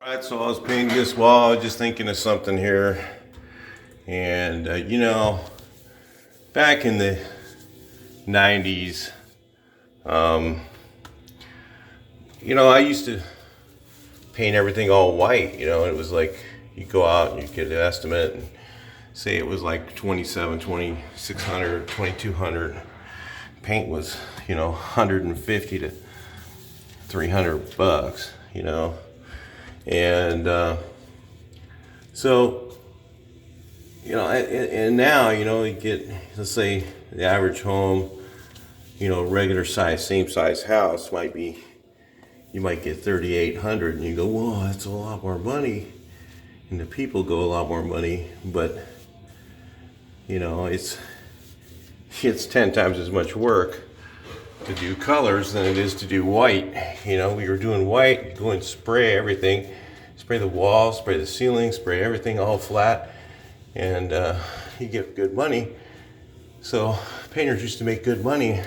Alright, so I was painting this wall, just thinking of something here. And, back in the 90s, I used to paint everything all white. It was like you go out and you get an estimate and say it was like 2600, 2200. Paint was, 150 to 300 bucks, and so and now you get, let's say the average home, regular size, same size house you might get 3,800, and you go, whoa, that's a lot more money, and the people go a lot more money, but it's 10 times as much work to do colors than it is to do white. We were doing white, you go and spray everything, spray the walls, spray the ceiling, spray everything all flat, and you get good money. So painters used to make good money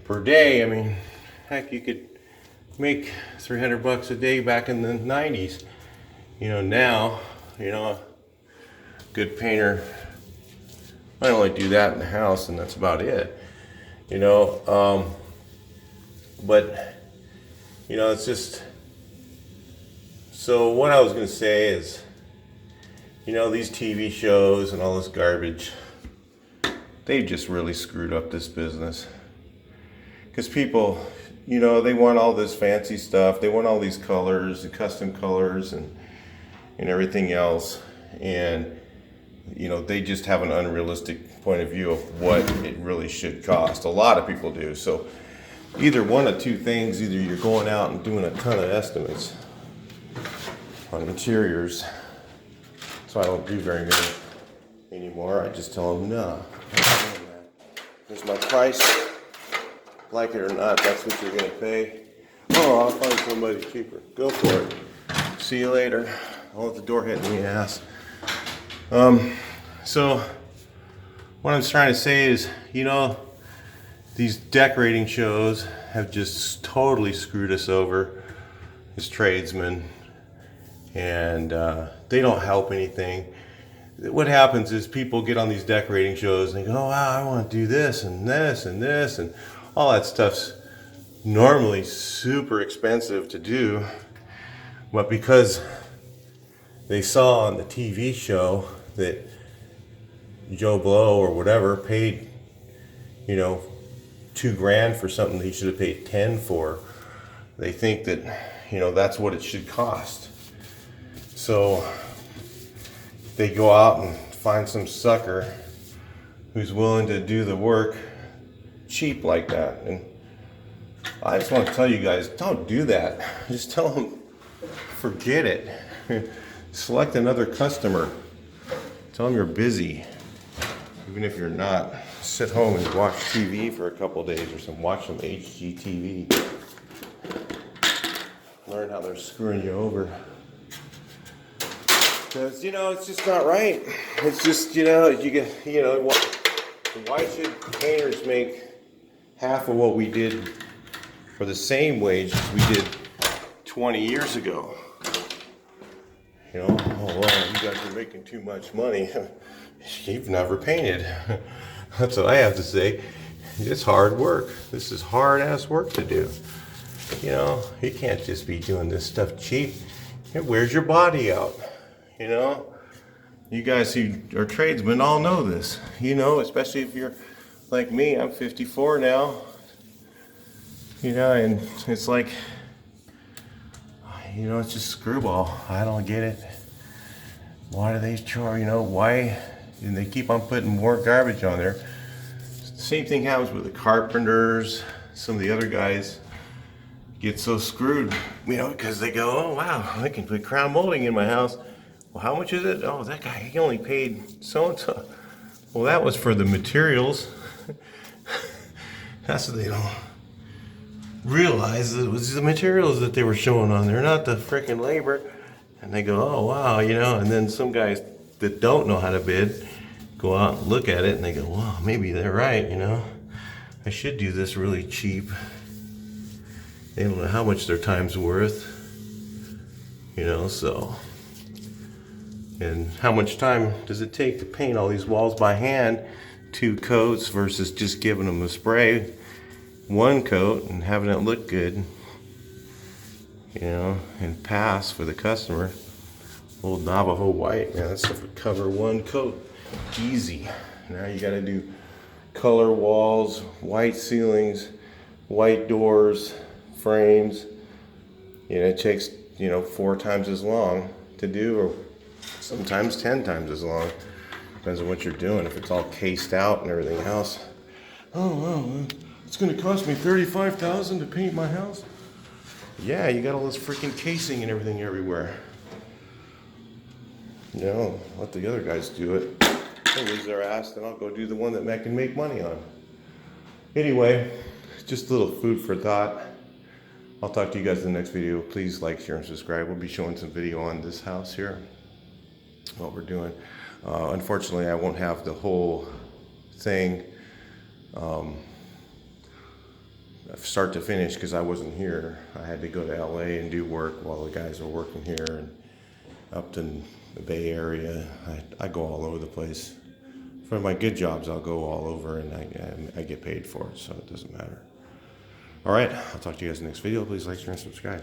per day. I mean, heck, you could make 300 bucks a day back in the 90s. Now, a good painter might only do that in the house, and that's about it. But it's just, so what I was going to say is, these TV shows and all this garbage, they just really screwed up this business. Because people, they want all this fancy stuff, they want all these colors, the custom colors and everything else, and they just have an unrealistic point of view of what it really should cost. A lot of people do. So either one of two things: either you're going out and doing a ton of estimates on interiors. So I don't do very many anymore. I just tell them, no, I'm not doing that. Here's my price. Like it or not, that's what you're going to pay. Oh, I'll find somebody cheaper. Go for it. See you later. I'll let the door hit in the ass. So what I'm trying to say is, these decorating shows have just totally screwed us over as tradesmen, and they don't help anything. What happens is people get on these decorating shows and they go, oh wow, I want to do this and this and this, and all that stuff's normally super expensive to do, but because they saw on the TV show that Joe Blow or whatever paid, $2,000 for something that he should have paid 10 for, they think that, that's what it should cost. So they go out and find some sucker who's willing to do the work cheap like that. And I just want to tell you guys, don't do that. Just tell them, forget it. Select another customer. Tell them you're busy, even if you're not. Sit home and watch TV for a couple days or something. Watch some HGTV. Learn how they're screwing you over. Because, it's just not right. It's just, you get, why should painters make half of what we did for the same wage as we did 20 years ago? Oh, well, you guys are making too much money. You've never painted. That's what I have to say. It's hard work. This is hard ass work to do. You can't just be doing this stuff cheap. It wears your body out. You guys who are tradesmen all know this. Especially if you're like me. I'm 54 now. And it's like, it's just screwball. I don't get it. Why do they charge, why? And they keep on putting more garbage on there. Same thing happens with the carpenters. Some of the other guys get so screwed, because they go, oh wow, I can put crown molding in my house. Well, how much is it? Oh, that guy, he only paid so-and-so. Well, that was for the materials. That's what they don't realize. It was the materials that they were showing on there, not the freaking labor. And they go, oh wow, and then some guys that don't know how to bid go out and look at it and they go, well, maybe they're right, I should do this really cheap. They don't know how much their time's worth. You know, so. And how much time does it take to paint all these walls by hand? 2 coats versus just giving them a spray, 1 coat, and having it look good, you know, and pass for the customer. Old Navajo white, man, that stuff would cover 1 coat easy. Now you got to do color walls, white ceilings, white doors, frames. You know, it takes, you know, 4 times as long to do, or sometimes 10 times as long. Depends on what you're doing. If it's all cased out and everything else. Oh, well, it's going to cost me $35,000 to paint my house. Yeah, you got all this freaking casing and everything everywhere. You know, let the other guys do it. They'll lose their ass, then I'll go do the one that I can make money on. Anyway, just a little food for thought. I'll talk to you guys in the next video. Please like, share, and subscribe. We'll be showing some video on this house here, what we're doing. Unfortunately, I won't have the whole thing start to finish because I wasn't here. I had to go to LA and do work while the guys were working here, and up in the Bay Area. I go all over the place. For my good jobs, I'll go all over, and I get paid for it, so it doesn't matter. All right, I'll talk to you guys in the next video. Please like, share, and subscribe.